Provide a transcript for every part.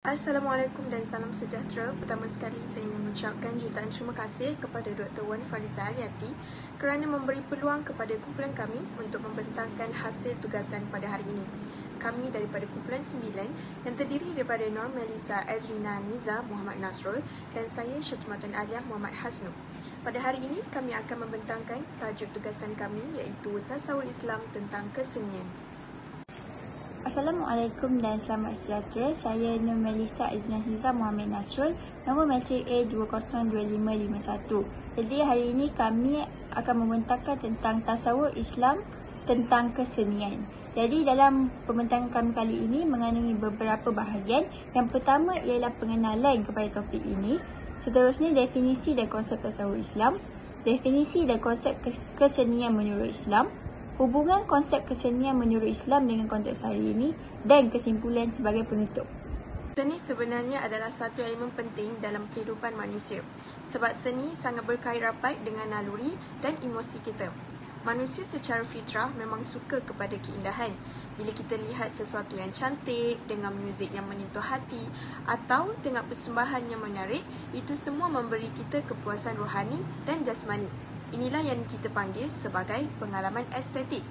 Assalamualaikum dan salam sejahtera. Pertama sekali saya ingin mengucapkan jutaan terima kasih kepada Dr. Wan Fariza Aliati kerana memberi peluang kepada kumpulan kami untuk membentangkan hasil tugasan pada hari ini. Kami daripada kumpulan 9 yang terdiri daripada Nur Melissa Azrina Niza Muhammad Nasrul dan saya Syakimatun Aliyah Muhammad Hasnu. Pada hari ini kami akan membentangkan tajuk tugasan kami iaitu Tasawur Islam tentang Kesenian. Assalamualaikum dan selamat sejahtera. Saya Nur Melissa Azrina Niza Muhammad Nasrul, nombor matrik A202551. Jadi hari ini kami akan membentangkan tentang tasawur Islam tentang kesenian. Jadi dalam pembentangan kami kali ini mengandungi beberapa bahagian. Yang pertama ialah pengenalan kepada topik ini. Seterusnya definisi dan konsep tasawur Islam, definisi dan konsep kesenian menurut Islam, hubungan konsep kesenian menurut Islam dengan konteks hari ini, dan kesimpulan sebagai penutup. Seni sebenarnya adalah satu elemen penting dalam kehidupan manusia sebab seni sangat berkait rapat dengan naluri dan emosi kita. Manusia secara fitrah memang suka kepada keindahan. Bila kita lihat sesuatu yang cantik, dengan muzik yang menyentuh hati atau tengok persembahan yang menarik, itu semua memberi kita kepuasan rohani dan jasmani. Inilah yang kita panggil sebagai pengalaman estetik.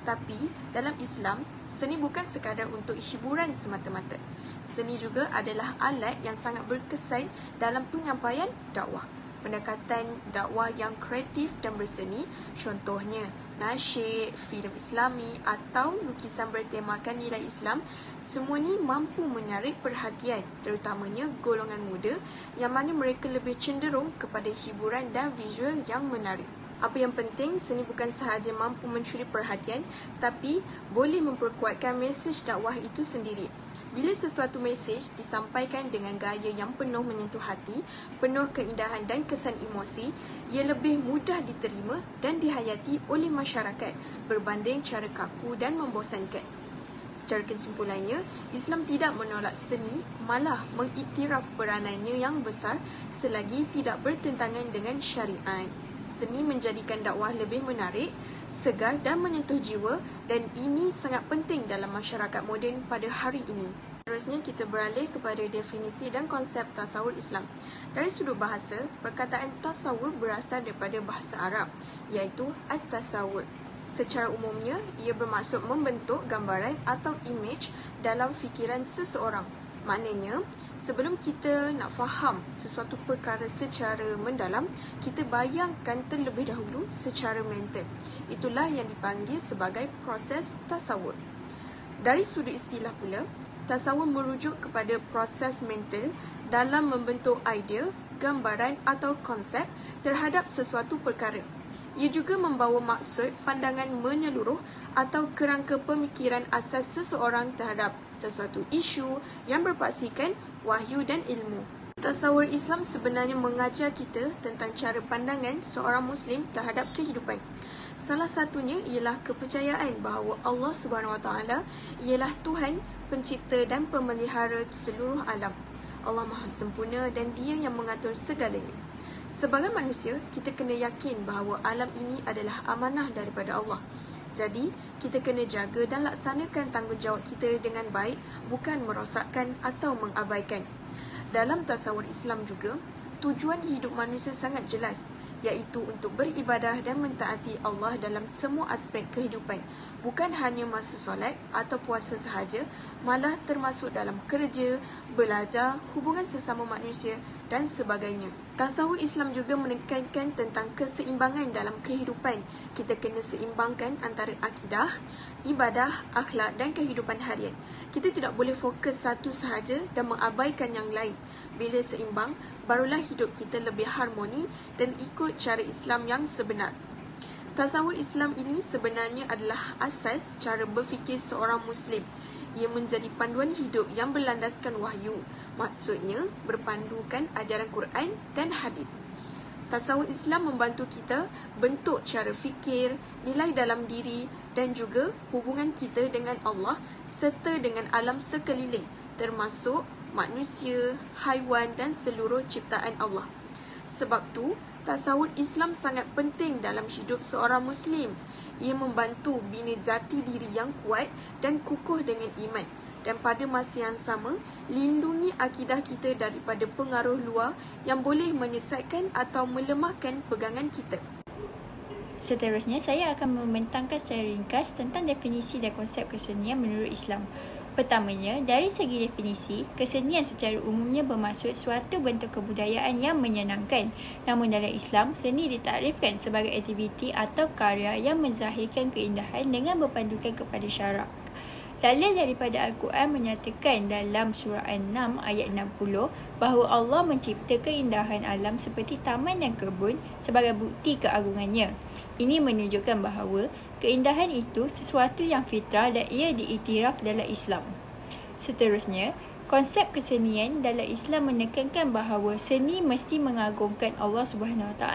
Tapi dalam Islam, seni bukan sekadar untuk hiburan semata-mata. Seni juga adalah alat yang sangat berkesan dalam penyampaian dakwah. Pendekatan dakwah yang kreatif dan berseni, contohnya nasyid, filem Islami atau lukisan bertemakan nilai Islam, semua ni mampu menarik perhatian, terutamanya golongan muda yang mana mereka lebih cenderung kepada hiburan dan visual yang menarik. Apa yang penting, seni bukan sahaja mampu mencuri perhatian, tapi boleh memperkuatkan mesej dakwah itu sendiri. Bila sesuatu mesej disampaikan dengan gaya yang penuh menyentuh hati, penuh keindahan dan kesan emosi, ia lebih mudah diterima dan dihayati oleh masyarakat berbanding cara kaku dan membosankan. Secara kesimpulannya, Islam tidak menolak seni, malah mengiktiraf peranannya yang besar selagi tidak bertentangan dengan syariat. Seni menjadikan dakwah lebih menarik, segar dan menyentuh jiwa, dan ini sangat penting dalam masyarakat moden pada hari ini. Seterusnya kita beralih kepada definisi dan konsep tasawur Islam. Dari sudut bahasa, perkataan tasawur berasal daripada bahasa Arab, iaitu at-tasawur. Secara umumnya, ia bermaksud membentuk gambaran atau imej dalam fikiran seseorang. Maknanya, sebelum kita nak faham sesuatu perkara secara mendalam, kita bayangkan terlebih dahulu secara mental. Itulah yang dipanggil sebagai proses tasawur. Dari sudut istilah pula, tasawur merujuk kepada proses mental dalam membentuk idea, gambaran atau konsep terhadap sesuatu perkara. Ia juga membawa maksud pandangan menyeluruh atau kerangka pemikiran asas seseorang terhadap sesuatu isu yang berpaksikan wahyu dan ilmu. Tasawur Islam sebenarnya mengajar kita tentang cara pandangan seorang Muslim terhadap kehidupan. Salah satunya ialah kepercayaan bahawa Allah SWT ialah Tuhan, pencipta dan pemelihara seluruh alam. Allah Maha Sempurna dan Dia yang mengatur segalanya. Sebagai manusia, kita kena yakin bahawa alam ini adalah amanah daripada Allah. Jadi, kita kena jaga dan laksanakan tanggungjawab kita dengan baik, bukan merosakkan atau mengabaikan. Dalam tasawur Islam juga, tujuan hidup manusia sangat jelas, iaitu untuk beribadah dan mentaati Allah dalam semua aspek kehidupan, bukan hanya masa solat atau puasa sahaja, malah termasuk dalam kerja, belajar, hubungan sesama manusia dan sebagainya. Tasawuf Islam juga menekankan tentang keseimbangan dalam kehidupan. Kita kena seimbangkan antara akidah, ibadah, akhlak dan kehidupan harian. Kita tidak boleh fokus satu sahaja dan mengabaikan yang lain. Bila seimbang, barulah hidup kita lebih harmoni dan ikut cara Islam yang sebenar. Tasawur Islam ini sebenarnya adalah asas cara berfikir seorang Muslim. Ia menjadi panduan hidup yang berlandaskan wahyu. Maksudnya, berpandukan ajaran Quran dan hadis. Tasawur Islam membantu kita bentuk cara fikir, nilai dalam diri dan juga hubungan kita dengan Allah serta dengan alam sekeliling, termasuk manusia, haiwan dan seluruh ciptaan Allah. Sebab tu, tasawuf Islam sangat penting dalam hidup seorang Muslim. Ia membantu bina jati diri yang kuat dan kukuh dengan iman. dan pada masa yang sama, lindungi akidah kita daripada pengaruh luar yang boleh menyesatkan atau melemahkan pegangan kita. Seterusnya, saya akan membentangkan secara ringkas tentang definisi dan konsep kesenian menurut Islam. Pertamanya, dari segi definisi, kesenian secara umumnya bermaksud suatu bentuk kebudayaan yang menyenangkan. Namun dalam Islam, seni ditakrifkan sebagai aktiviti atau karya yang menzahirkan keindahan dengan berpandukan kepada syarak. Dalil daripada Al-Quran menyatakan dalam surah An-Nam ayat 60 bahawa Allah mencipta keindahan alam seperti taman dan kebun sebagai bukti keagungannya. Ini menunjukkan bahawa keindahan itu sesuatu yang fitrah dan ia diiktiraf dalam Islam. Seterusnya, konsep kesenian dalam Islam menekankan bahawa seni mesti mengagungkan Allah SWT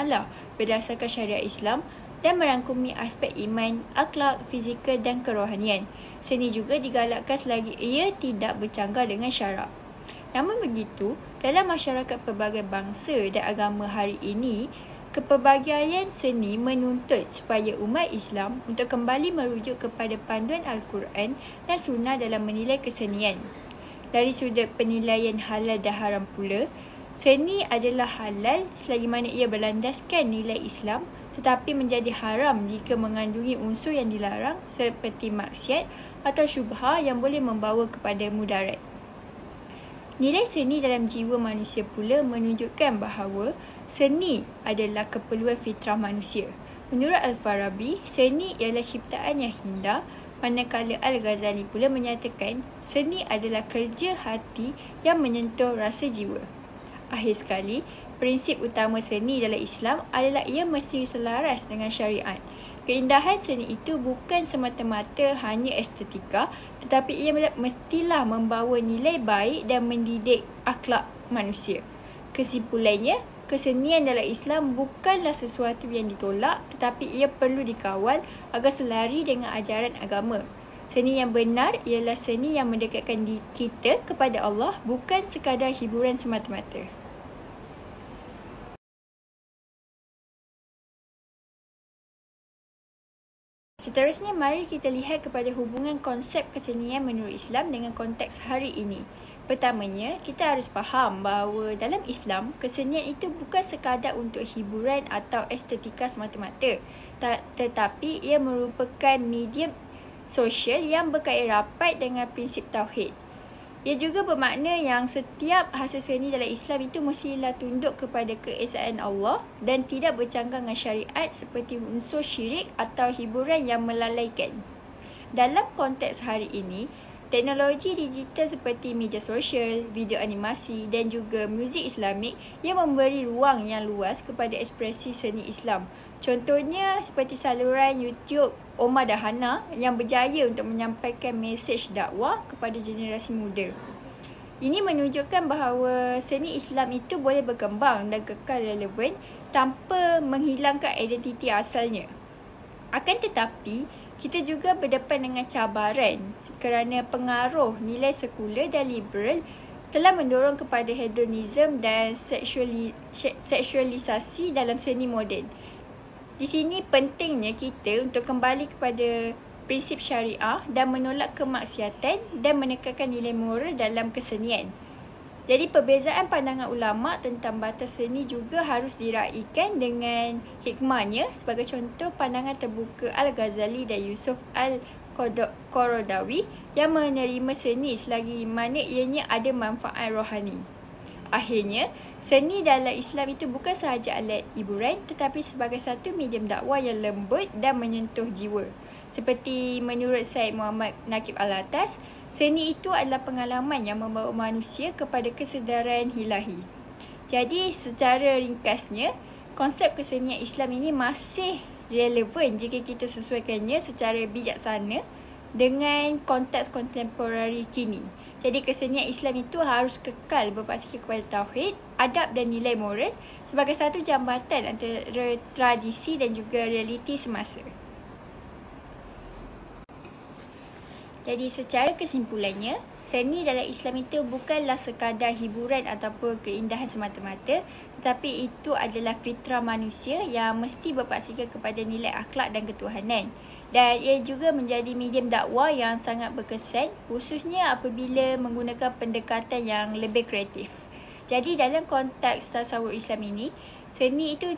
berdasarkan syariat Islam dan merangkumi aspek iman, akhlak, fizikal dan kerohanian. Seni juga digalakkan selagi ia tidak bercanggah dengan syarak. Namun begitu, dalam masyarakat pelbagai bangsa dan agama hari ini, kepelbagaian seni menuntut supaya umat Islam untuk kembali merujuk kepada panduan Al-Quran dan Sunnah dalam menilai kesenian. Dari sudut penilaian halal dan haram pula, seni adalah halal selagi mana ia berlandaskan nilai Islam, tetapi menjadi haram jika mengandungi unsur yang dilarang seperti maksiat atau syubha yang boleh membawa kepada mudarat. Nilai seni dalam jiwa manusia pula menunjukkan bahawa seni adalah keperluan fitrah manusia. Menurut Al-Farabi, seni ialah ciptaan yang indah, manakala Al-Ghazali pula menyatakan seni adalah kerja hati yang menyentuh rasa jiwa. Akhir sekali, prinsip utama seni dalam Islam adalah ia mesti selaras dengan syariat. Keindahan seni itu bukan semata-mata hanya estetika, tetapi ia mestilah membawa nilai baik dan mendidik akhlak manusia. Kesimpulannya, kesenian dalam Islam bukanlah sesuatu yang ditolak, tetapi ia perlu dikawal agar selari dengan ajaran agama. Seni yang benar ialah seni yang mendekatkan kita kepada Allah, bukan sekadar hiburan semata-mata. Seterusnya, mari kita lihat kepada hubungan konsep kesenian menurut Islam dengan konteks hari ini. Pertamanya, kita harus faham bahawa dalam Islam, kesenian itu bukan sekadar untuk hiburan atau estetika semata-mata, tetapi ia merupakan medium sosial yang berkait rapat dengan prinsip tauhid. Ia juga bermakna yang setiap hasil seni dalam Islam itu mestilah tunduk kepada keesaan Allah dan tidak bercanggah dengan syariat seperti unsur syirik atau hiburan yang melalaikan. Dalam konteks hari ini, teknologi digital seperti media sosial, video animasi dan juga muzik Islamik yang memberi ruang yang luas kepada ekspresi seni Islam. Contohnya seperti saluran YouTube Omar dan Hana yang berjaya untuk menyampaikan mesej dakwah kepada generasi muda. Ini menunjukkan bahawa seni Islam itu boleh berkembang dan kekal relevan tanpa menghilangkan identiti asalnya. Akan tetapi, kita juga berdepan dengan cabaran kerana pengaruh nilai sekular dan liberal telah mendorong kepada hedonisme dan seksualisasi dalam seni moden. Di sini pentingnya kita untuk kembali kepada prinsip syariah dan menolak kemaksiatan dan menekankan nilai moral dalam kesenian. Jadi perbezaan pandangan ulama tentang batas seni juga harus diraikan dengan hikmahnya. Sebagai contoh, pandangan terbuka Al-Ghazali dan Yusuf Al-Qaradawi yang menerima seni selagi mana ianya ada manfaat rohani. Akhirnya, seni dalam Islam itu bukan sahaja alat hiburan tetapi sebagai satu medium dakwah yang lembut dan menyentuh jiwa. Seperti menurut Syed Muhammad Naqib Al-Atas, seni itu adalah pengalaman yang membawa manusia kepada kesedaran ilahi. Jadi secara ringkasnya, konsep kesenian Islam ini masih relevan jika kita sesuaikannya secara bijaksana dengan konteks kontemporari kini. Jadi kesenian Islam itu harus kekal berbasis kepada tauhid, adab dan nilai moral sebagai satu jambatan antara tradisi dan juga realiti semasa. Jadi secara kesimpulannya, seni dalam Islam itu bukanlah sekadar hiburan ataupun keindahan semata-mata, tetapi itu adalah fitrah manusia yang mesti berpaksikan kepada nilai akhlak dan ketuhanan. Dan ia juga menjadi medium dakwah yang sangat berkesan, khususnya apabila menggunakan pendekatan yang lebih kreatif. Jadi dalam konteks tasawuf Islam ini, seni itu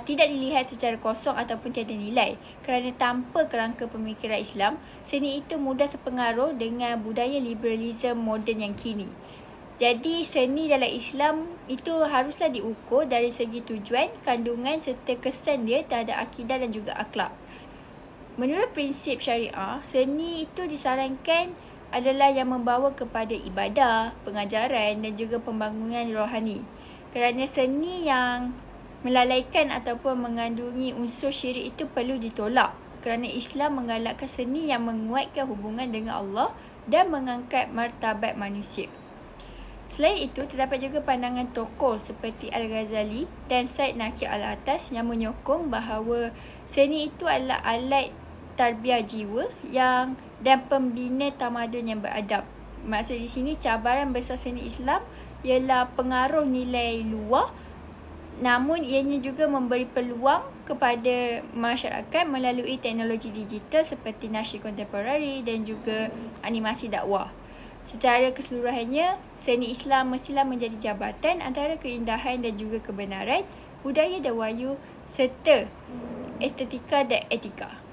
tidak dilihat secara kosong ataupun tiada nilai, kerana tanpa kerangka pemikiran Islam, seni itu mudah terpengaruh dengan budaya liberalisme moden yang kini. Jadi seni dalam Islam itu haruslah diukur dari segi tujuan, kandungan serta kesan dia terhadap akidah dan juga akhlak. Menurut prinsip syariah, seni itu disarankan adalah yang membawa kepada ibadah, pengajaran dan juga pembangunan rohani. Kerana seni yang melalaikan ataupun mengandungi unsur syirik itu perlu ditolak, kerana Islam menggalakkan seni yang menguatkan hubungan dengan Allah dan mengangkat martabat manusia. Selain itu, terdapat juga pandangan tokoh seperti Al-Ghazali dan Said Naqi Al-Atas yang menyokong bahawa seni itu adalah alat tarbiyah jiwa dan pembina tamadun yang beradab. Maksud di sini, cabaran besar seni Islam ialah pengaruh nilai luar, namun ianya juga memberi peluang kepada masyarakat melalui teknologi digital seperti nasyid kontemporari dan juga animasi dakwah. Secara keseluruhannya, seni Islam mestilah menjadi jabatan antara keindahan dan juga kebenaran, budaya dan wahyu serta estetika dan etika.